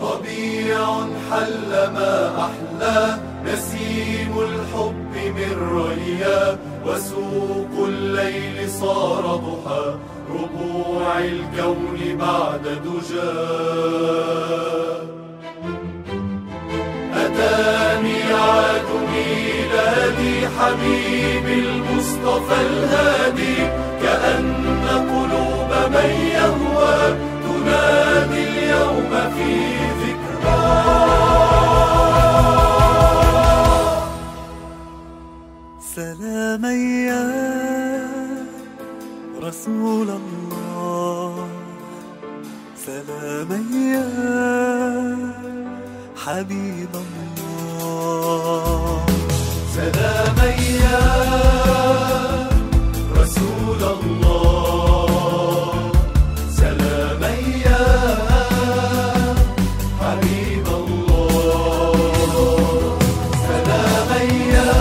ربيع حل ما أحلى، نسيم الحب من ريا، وسوق الليل صار ضحى، ربوع الكون بعد دجى. أتى ميعاد ميلادي حبيب المصطفى الهادي، كأن قلوب من يهوى تنادي اليوم في ذكرى. سلاما يا رسول الله، سلاما يا حبيب الله، سلاما يا رسول الله، سلاما يا حبيب الله، سلاما يا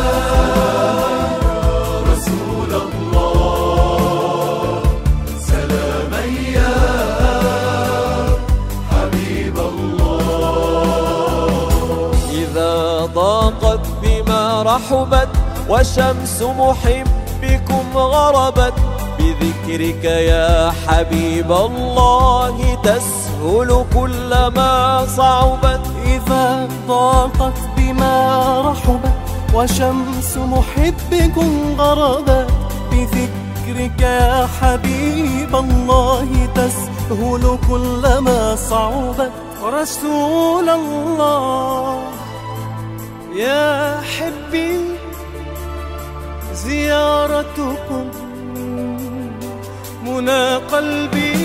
رسول الله، سلاما يا حبيب الله. إذا ضاقت بما رحبت وشمس محبكم غربت، بذكرك يا حبيب الله تسهل كلما صعبت. إذا ضاقت بما رحبت وشمس محبكم غربت، بذكرك يا حبيب الله تسهل كلما صعبت. رسول الله يا حبي زيارتكم منى قلبي.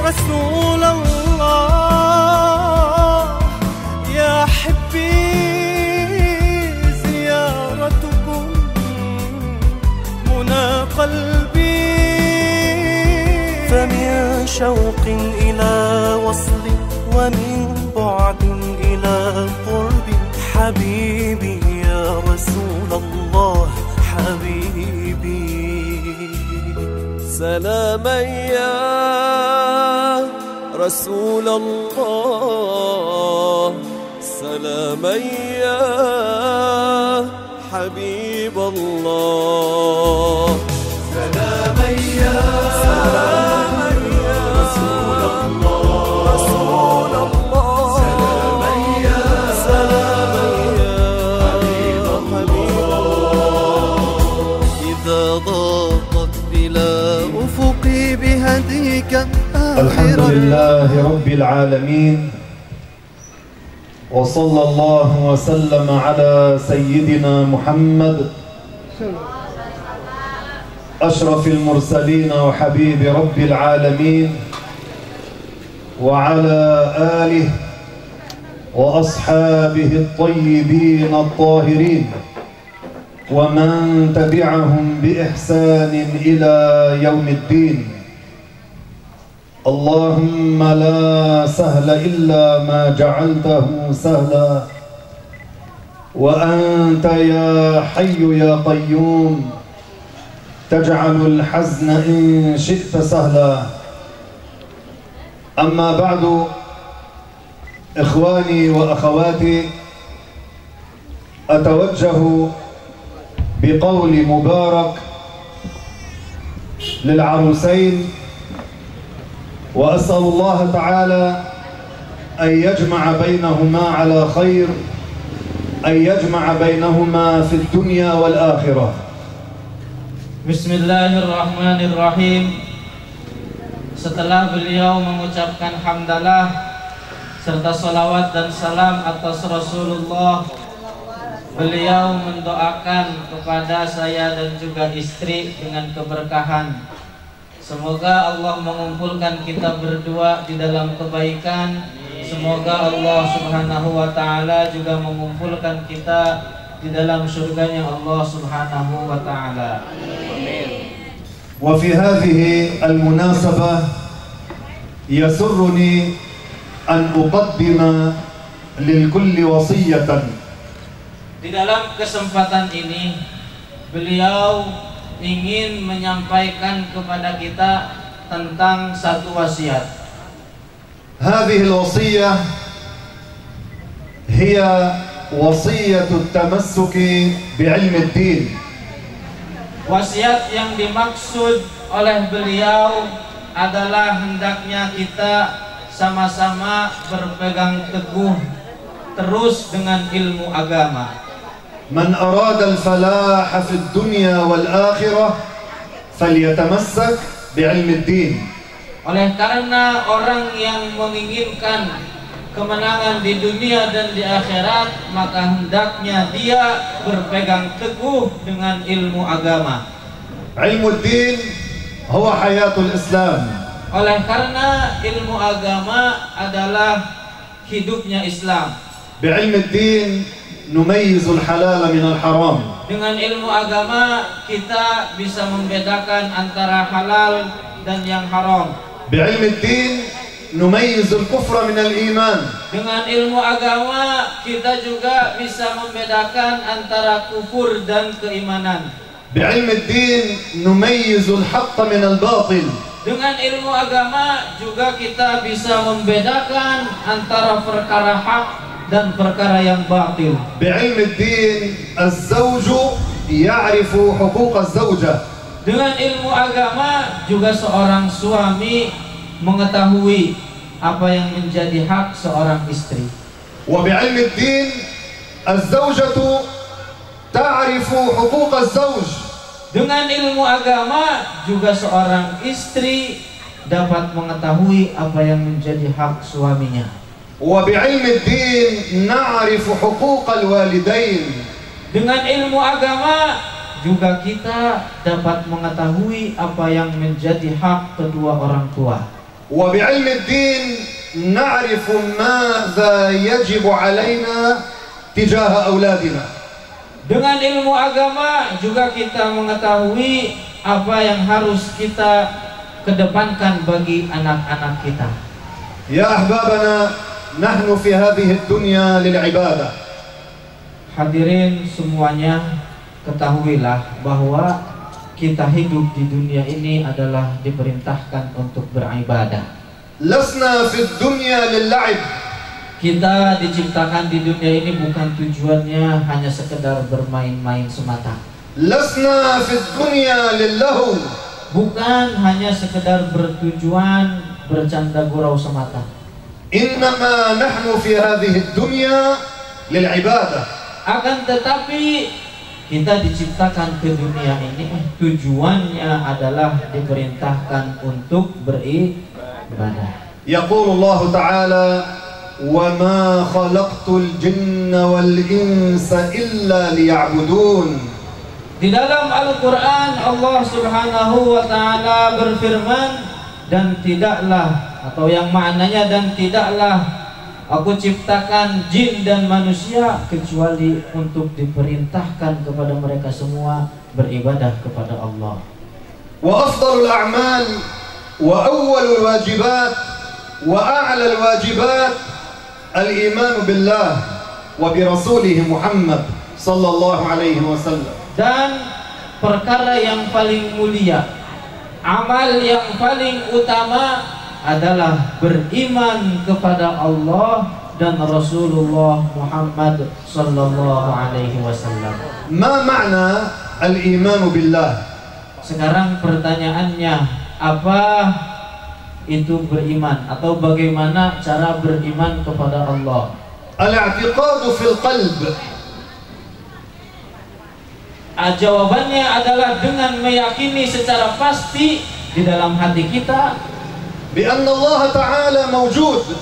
رسول الله يا حبي زيارتكم منى قلبي. فمن شوق إلى وصل ومن بعد إلى قرب، حبيبي يا رسول الله حبيبي. سلاما يا رسول الله، سلاما يا حبيب الله، سلاما يا رسول الله، رسول الله، سلاما يا حبيب الله. إذا ضاقت بلا أفقي بهديك الحمد لله رب العالمين، وصلى الله وسلم على سيدنا محمد أشرف المرسلين وحبيب رب العالمين، وعلى آله وأصحابه الطيبين الطاهرين، ومن تبعهم بإحسان إلى يوم الدين. اللهم لا سهل إلا ما جعلته سهلا، وأنت يا حي يا قيوم تجعل الحزن إن شئت سهلا. أما بعد، إخواني وأخواتي، أتوجه بقول مبارك للعروسين، وأسأل الله تعالى أن يجمع بينهما على خير، أن يجمع بينهما في الدنيا والآخرة. Bismillahirrahmanirrahim. Setelah beliau mengucapkan hamdalah serta salawat dan salam atas Rasulullah, beliau mendoakan kepada saya dan juga istri dengan keberkahan. Semoga Allah mengumpulkan kita berdua di dalam kebaikan. Semoga Allah Subhanahu wa ta'ala juga mengumpulkan kita di dalam surganya Allah Subhanahu wa ta'ala. Amin. وفي هذه المناسبة يسرني أن أقدم للكل وصية. Di dalam kesempatan ini beliau ingin menyampaikan kepada kita tentang satu wasiat. هذه الوصية هي وصية التمسك بعلم الدين. Wasiat yang dimaksud oleh beliau adalah hendaknya kita sama-sama berpegang teguh terus dengan ilmu agama. من أراد الفلاح في الدنيا والآخرة فليتمسك بعلم الدين. Oleh karena orang yang menginginkan kemenangan di dunia dan di akhirat, maka hendaknya dia berpegang teguh dengan ilmu agama. علم الدين هو حياة الإسلام. Oleh karena ilmu agama adalah hidupnya Islam. بعلم الدين نميز الحلال من الحرام. Dengan ilmu agama kita bisa membedakan antara halal dan yang haram. بعلم الدين نميز الكفر من الإيمان. Dengan ilmu agama kita juga bisa membedakan antara kufur dan keimanan. بعلم الدين نميز الحق من الباطل. Dengan ilmu agama juga kita bisa membedakan antara perkara hak dan perkara yang batil. بعلم الدين الزوج يعرف حقوق الزوجة. Dengan ilmu agama juga seorang suami mengetahui apa yang menjadi hak seorang istri. وبعلم الدين الزوجة تعرف حقوق الزوج. Dengan ilmu agama juga seorang istri dapat mengetahui apa yang menjadi hak suaminya. وبعلم الدين نعرف حقوق الوالدين. Dengan ilmu agama juga kita dapat mengetahui apa yang menjadi hak kedua orang tua. وبعلم الدين نعرف ماذا يجب علينا تجاه أولادنا. Dengan ilmu agama juga kita mengetahui apa yang harus kita kedepankan bagi anak-anak kita. يا أحبابنا نحن في هذه الدنيا للعبادة. Hadirin semuanya, ketahuilah bahwa kita hidup di dunia ini adalah diperintahkan untuk beribadah. لسنا في الدنيا للعب. Kita diciptakan di dunia ini bukan tujuannya hanya sekedar bermain-main semata. لسنا في الدنيا للهو. Bukan hanya sekedar bertujuan bercanda gurau semata. إنما نحن في هذه الدنيا للعبادة. Akan tetapi kita diciptakan ke dunia ini tujuannya adalah diperintahkan untuk beribadah. يقول الله تعالى وما خلقت الجن والإنس إلا ليعبدون. Di dalam Al-Quran Allah Subhanahu wa Ta'ala berfirman, dan tidaklah, atau yang maknanya dan tidaklah aku ciptakan jin dan manusia kecuali untuk diperintahkan kepada mereka semua beribadah kepada Allah. وأفضل الأعمال وأول الواجبات وأعلى الواجبات الإيمان بالله وبرسوله محمد صلى الله عليه وسلم. Dan perkara yang paling mulia, amal yang paling utama adalah beriman kepada Allah dan Rasulullah Muhammad sallallahu alaihi wasallam. ما معنى الإيمان بالله؟ Sekarang pertanyaannya, apa itu beriman, atau bagaimana cara beriman kepada Allah? الاعتقاد في القلب. Jawabannya adalah dengan meyakini secara pasti di dalam hati kita بأن الله تعالى موجود.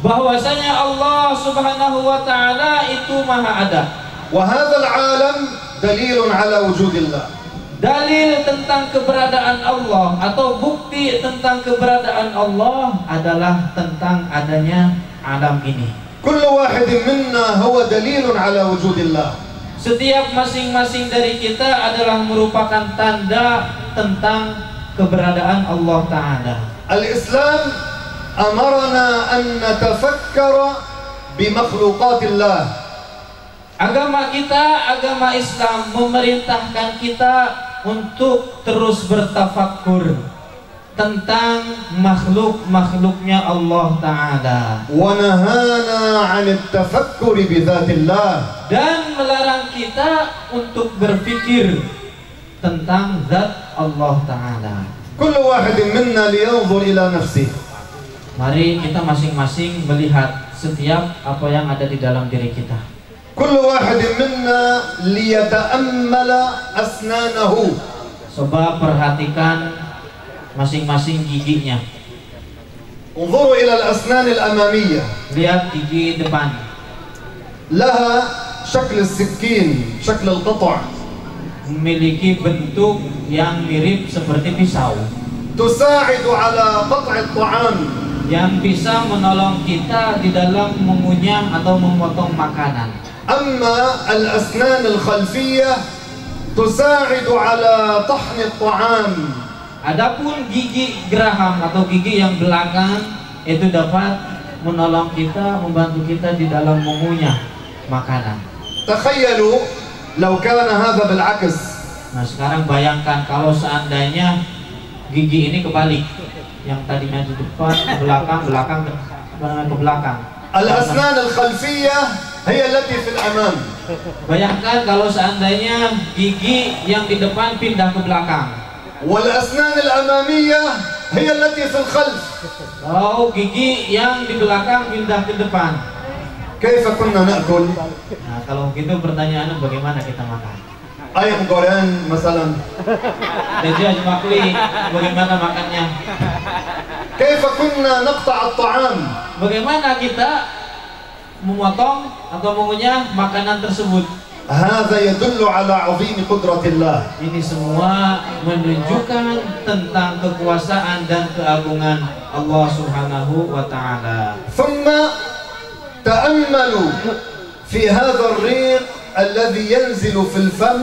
bahwasanya Allah Subhanahu wa Ta'ala itu maha ada. وهذا العالم دليل على وجود الله. Dalil tentang keberadaan Allah atau bukti tentang keberadaan Allah adalah tentang adanya alam ini. كل واحد منا هو دليل على وجود الله. Setiap masing-masing dari kita adalah merupakan tanda tentang keberadaan Allah Ta'ala. الإسلام أمرنا أن نتفكر بمخلوقات الله. Agama kita, agama Islam memerintahkan kita untuk terus bertafakur tentang makhluk-makhluknya Allah Ta'ala, ونهانا عن التفكر بذات الله dan melarang kita untuk berpikir tentang zat Allah Ta'ala. كل واحد منا لينظر إلى نفسه. Mari kita masing-masing melihat setiap apa yang ada di dalam diri kita. كل واحد منا ليتأمل أسنانه. Coba perhatikan masing-masing giginya. انظروا إلى الأسنان الأمامية، Lihat gigi depan. لها شكل السكين، شكل القطع، Memiliki bentuk yang mirip seperti pisau, تساعد على قطع الطعام. yang bisa menolong kita di dalam mengunyah atau memotong makanan. أما الأسنان الخلفية تساعد على طحن الطعام. Adapun gigi geraham atau gigi yang belakang itu dapat menolong kita, membantu kita di dalam mengunyah makanan. تخيلوا لو كان هذا بالعكس. Nah, sekarang bayangkan kalau seandainya gigi ini kebalik, yang tadinya di depan ke belakang, ke belakang. الأسنان الخلفية هي التي في الأمام. Bayangkan kalau seandainya gigi yang di depan pindah ke belakang. والأسنان الأمامية هي التي في الخلف. Kalau gigi yang di belakang pindah ke depan. كيف كنا نأكل؟ Nah, kalau begitu pertanyaannya bagaimana kita makan? ayam goreng مثلا. Jadi Haji Makli, bagaimana makannya? كيف كنا نقطع الطعام؟ Bagaimana kita memotong atau mengunyah makanan tersebut? هذا يدل على عظيم قدرة الله. Ini semua menunjukkan tentang kekuasaan dan keagungan Allah Subhanahu wa Ta'ala. ثم تأملوا في هذا الريق الذي ينزل في الفم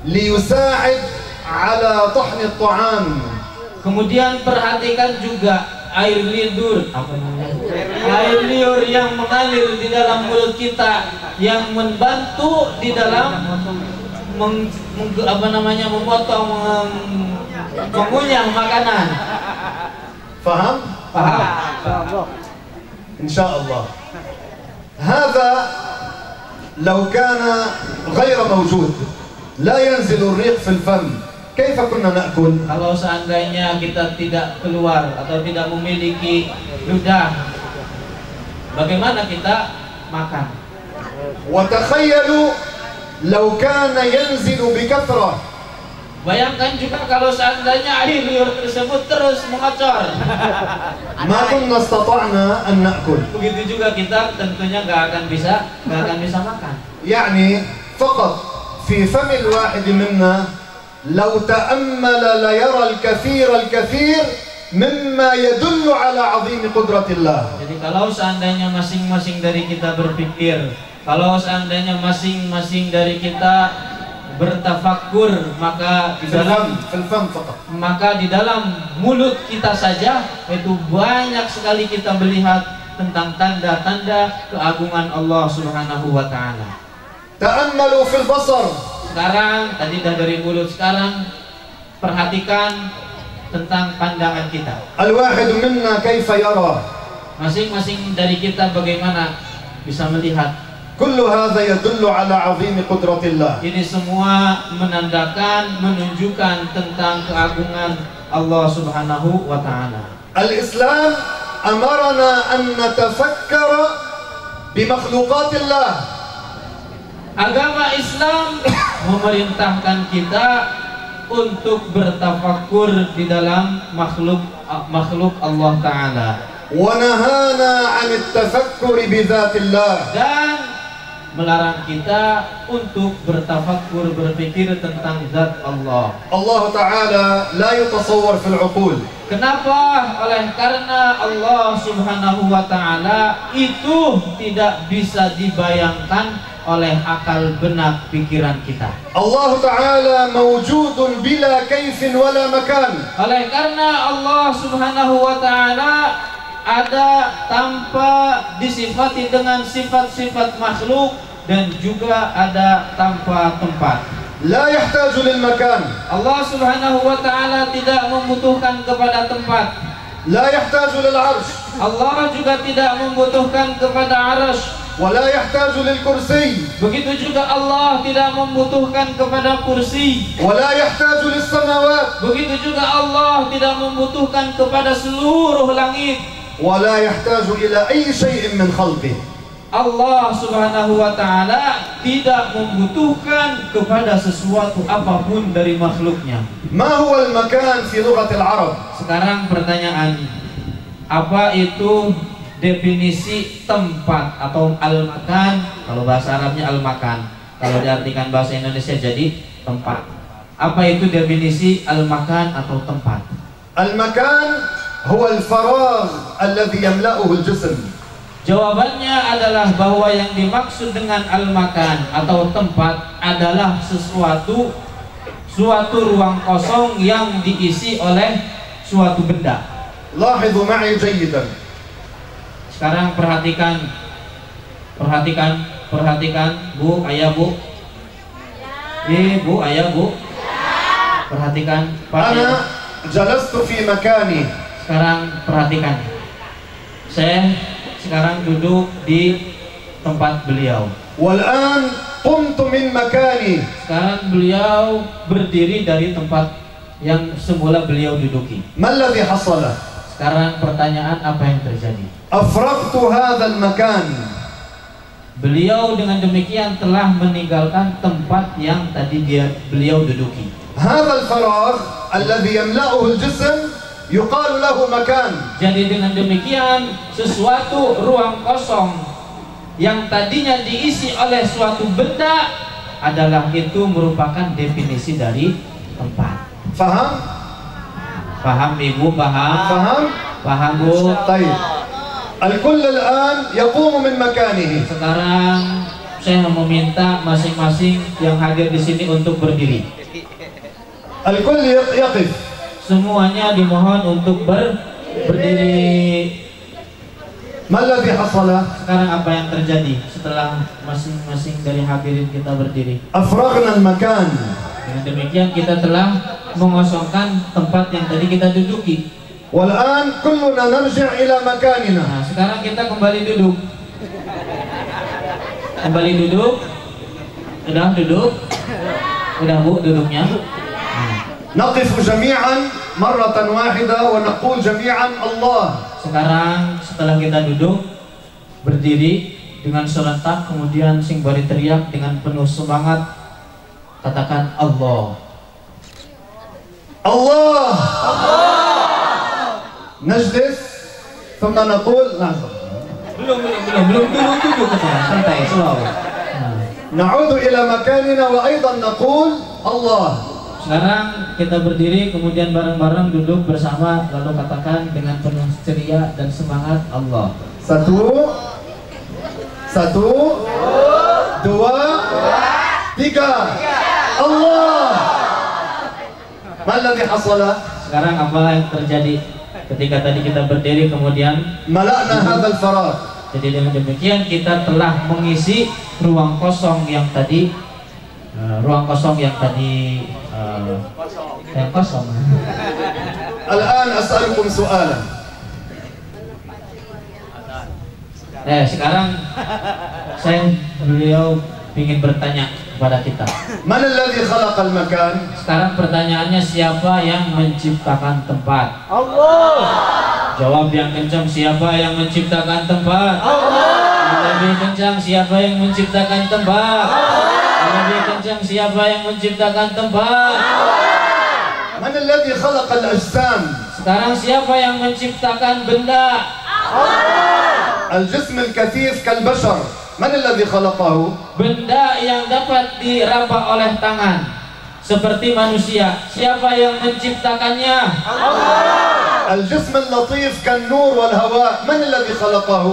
ليساعد على طحن الطعام. Kemudian perhatikan juga air liur, apa namanya? Air liur yang mengalir di dalam mulut kita, yang membantu di dalam memotong, mengunyah makanan. فهم؟ Paham? إن شاء الله. هذا لو كان غير موجود لا ينزل الريق في الفم كيف كنا نأكل؟ Kalau seandainya kita tidak keluar atau tidak memiliki ludah, bagaimana kita makan? وتخيلوا لو كان ينزل بكثرة. Bayangkan juga kalau seandainya air liur tersebut terus mengocor. ما كنا استطعنا أن نأكل. Begitu juga kita tentunya nggak akan bisa makan. يعني فقط في فم الواحد منا لو تأمل ليرى الكثير مما يدل على عظيم قدرة الله. Jadi kalau seandainya masing-masing dari kita berpikir, kalau seandainya masing-masing dari kita bertafakkur, maka di dalam في الفم فقط. maka di dalam mulut kita saja itu banyak sekali kita melihat tentang tanda-tanda keagungan Allah Subhanahu wa Ta'ala. تأملوا في البصر. Sekarang tadi dah dari mulut, sekarang perhatikan tentang pandangan kita. الواحد منا كيف يرى. Masing-masing dari kita bagaimana bisa melihat. كل هذا يدل على عظيم قدرة الله. Ini semua menandakan, menunjukkan tentang keagungan Allah Subhanahu wa Ta'ala. الإسلام أمرنا أن نتفكر بمخلوقات الله. Agama Islam memerintahkan kita untuk bertafakkur di dalam makhluk Allah Ta'ala, ونهانا عن التفكر بذات الله. dan melarang kita untuk bertafakkur, berpikir tentang zat Allah. الله تعالى لا يتصور في العقول. Kenapa? Oleh karena Allah Subhanahu wa Ta'ala itu tidak bisa dibayangkan oleh akal benak pikiran kita. الله تعالى موجود بلا كيف ولا مكان. Oleh karena Allah Subhanahu wa Ta'ala ada tanpa disifati dengan sifat-sifat makhluk, dan juga ada tanpa tempat. لا يحتاج للمكان Allah Subhanahu wa taala tidak membutuhkan kepada tempat. لا يحتاج للعرش Allah juga tidak membutuhkan kepada arsy. ولا يحتاج للكرسي Begitu juga Allah tidak membutuhkan kepada kursi. ولا يحتاج للسماوات Begitu juga Allah tidak membutuhkan kepada seluruh langit. ولا يحتاج إلى أي شيء من خلقه. Allah Subhanahu wa taala tidak membutuhkan kepada sesuatu apapun dari makhluknya. ما هو المكان في لغة العرب؟ Sekarang pertanyaan, apa itu definisi tempat atau al-makan? Kalau bahasa Arabnya al-makan, kalau diartikan bahasa Indonesia jadi tempat. Apa itu definisi al-makan atau tempat? المكان هو الفراغ الذي يملأه الجسم. Jawabannya adalah bahwa yang dimaksud dengan al-makan atau tempat adalah suatu ruang kosong yang diisi oleh suatu benda. لاحظوا معي جيدا. Sekarang perhatikan Bu, ayah Bu. Bu, ayah Bu. Perhatikan Pak. أنا جلست في مكاني. Sekarang perhatikan. Saya sekarang duduk di tempat beliau. والآن قمت من مكاني. Sekarang beliau berdiri dari tempat yang semula beliau duduki. ما الذي حصل؟ Sekarang pertanyaan, apa yang terjadi? أفرغت هذا المكان. Beliau dengan demikian telah meninggalkan tempat yang tadi beliau duduki. هذا الفراغ الذي يملأه الجسم يقال له مكان. Jadi dengan demikian sesuatu ruang kosong yang tadinya diisi oleh suatu benda adalah itu merupakan definisi dari tempat. فهم؟ Paham Ibu? Paham? فهم؟ Paham Bu? طيب. الكل الآن يقوم من مكانه. Sekarang saya meminta masing-masing yang hadir di sini untuk berdiri. الكل يقف. Semuanya dimohon untuk berdiri. ما الذي حصل؟ Sekarang apa yang terjadi setelah masing-masing dari hadirin kita berdiri? أفرغنا المكان. Dengan demikian kita telah mengosongkan tempat yang tadi kita duduki. والآن كلنا نرجع إلى مكاننا. Nah, sekarang kita kembali duduk. Kembali duduk. Sudah duduk? Sudah Bu duduknya? نقف جميعا مرة واحدة ونقول جميعا الله. Sekarang setelah kita duduk, berdiri dengan serentak, kemudian sing bari teriak dengan penuh semangat, katakan Allah. الله. نجلس ثم نقول لحظة. Belum duduk santai, slow. نعود إلى مكاننا وأيضا نقول الله. Sekarang kita berdiri, kemudian bareng-bareng duduk bersama, lalu katakan dengan penuh ceria dan semangat Allah. Satu, dua, tiga. Allah. ما الذي حصل؟ Sekarang apa yang terjadi ketika tadi kita berdiri kemudian ملأنا هذا الفراغ. jadi dengan demikian kita telah mengisi ruang kosong yang tadi yang kosong. الآن أسألكم سؤالا. Sekarang beliau ingin bertanya kepada kita. من الذي خلق المكان؟ Sekarang pertanyaannya, siapa yang menciptakan tempat? Allah. Jawab yang kencang, siapa yang menciptakan tempat? Allah. Lebih kencang, siapa yang menciptakan tempat? Lebih kencang, siapa yang menciptakan tempat? من الذي خلق الأجسام؟ Sekarang siapa yang menciptakan benda? الجسم الكثيف كالبشر من الذي خلقه؟ Benda yang dapat diraba oleh tangan seperti manusia, siapa yang menciptakannya? الجسم اللطيف كالنور والهواء من الذي خلقه؟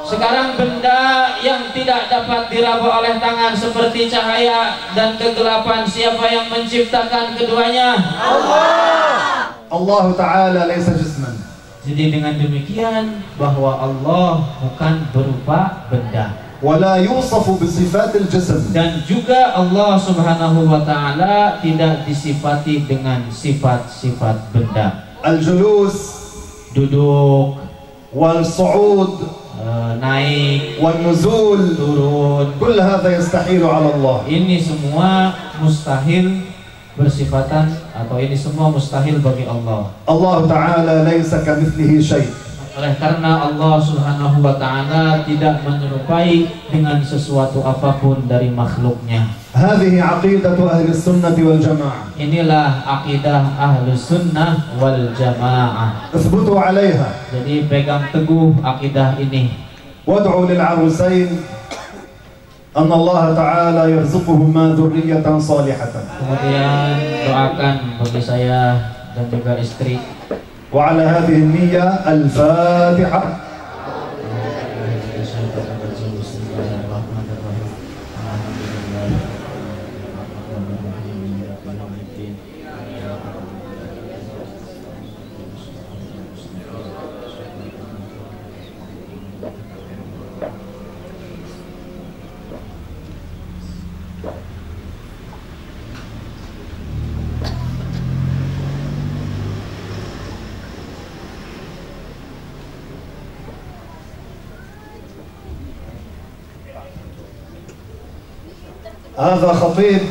Sekarang benda yang tidak dapat diraba oleh tangan seperti cahaya dan kegelapan, siapa yang menciptakan keduanya? الله تعالى ليس جسما. Jadi dengan demikian bahwa Allah bukan berupa benda. ولا يوصف بصفات الجسم. Dan juga Allah Subhanahu wa taala tidak disifati dengan sifat-sifat benda. الجلوس Duduk, والصعود naik, والنزول turun. كل هذا يستحيل على الله. Ini semua mustahil bersifatan, atau ini semua mustahil bagi Allah. الله تعالى ليس كمثله شيء. Oleh karena Allah Subhanahu wa taala tidak menyerupai dengan sesuatu apapun dari makhluknya. هذه عقيدة أهل السنة والجماعة. Inilah akidah Ahlus Sunnah wal Jamaah. اثبتوا عليها. Jadi pegang teguh akidah ini. وادعوا للعروسين أن الله تعالى يرزقهما ذرية صالحة. Kemudian doakan bagi saya dan juga istri. وعلى هذه النية الفاتحة. هذا خطيب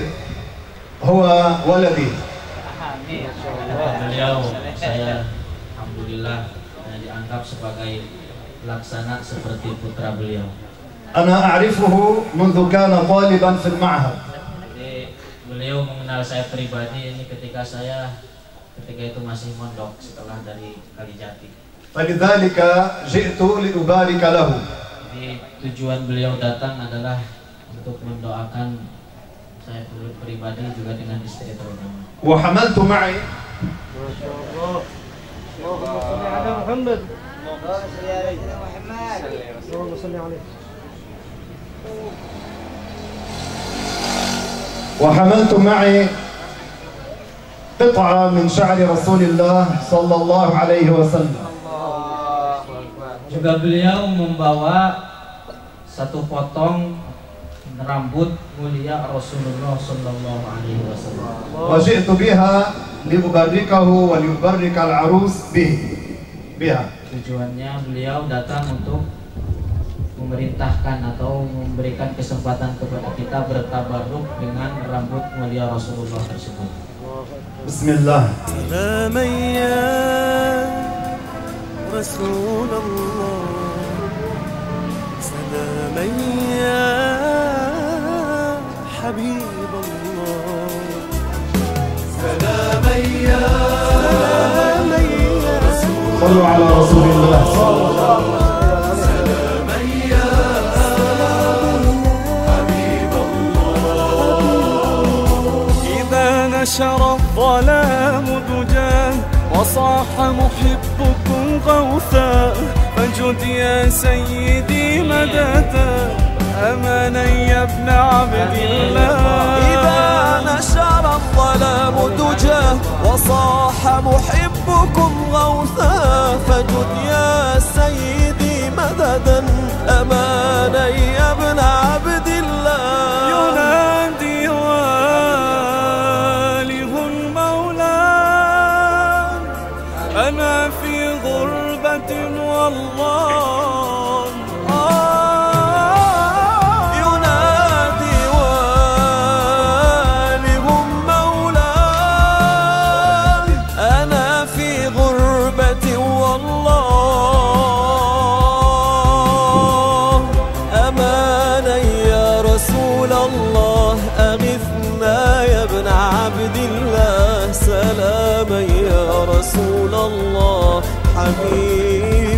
هو ولدي. Beliau saya alhamdulillah dianggap sebagai pelaksana seperti putra beliau. أنا أعرفه منذ كان طالبا في المعهد. Jadi beliau mengenal saya pribadi ini ketika itu masih mondok setelah dari Kalijati. فلذلك جئت لأبارك له. Jadi tujuan beliau datang adalah untuk mendoakan saya pribadi juga dengan istri terutama. وحملت معي وحملت معي قطعة من شعر رسول الله صلى الله عليه وسلم. Juga beliau membawa satu potong rambut mulia Rasulullah sallallahu alaihi wasallam. وجئت بها لأبركه وليبرك العروس بها. Tujuannya beliau datang untuk memerintahkan atau memberikan kesempatan kepada kita bertabarruk dengan rambut mulia Rasulullah tersebut. Bismillah. سلاما يا رسول الله سلاما يا حبيب الله سلاما يا صلوا على رسول الله. سلاما يا حبيب الله إذا نشر الظلام دجاه وصاح محبكم غوثا فجد يا سيدي مددا أمانا يا ابن عبد الله. إذا نشر الظلام دجاه وصاح محبكم غوثا فجد يا سيدي مددا أمانا يا ابن عبد الله. ينادي واله المولى أنا في غربة والله ينادي والهم مولاه أنا في غربة والله أمانا يا رسول الله أغثنا يا ابن عبد الله سلاما يا رسول الله حبيب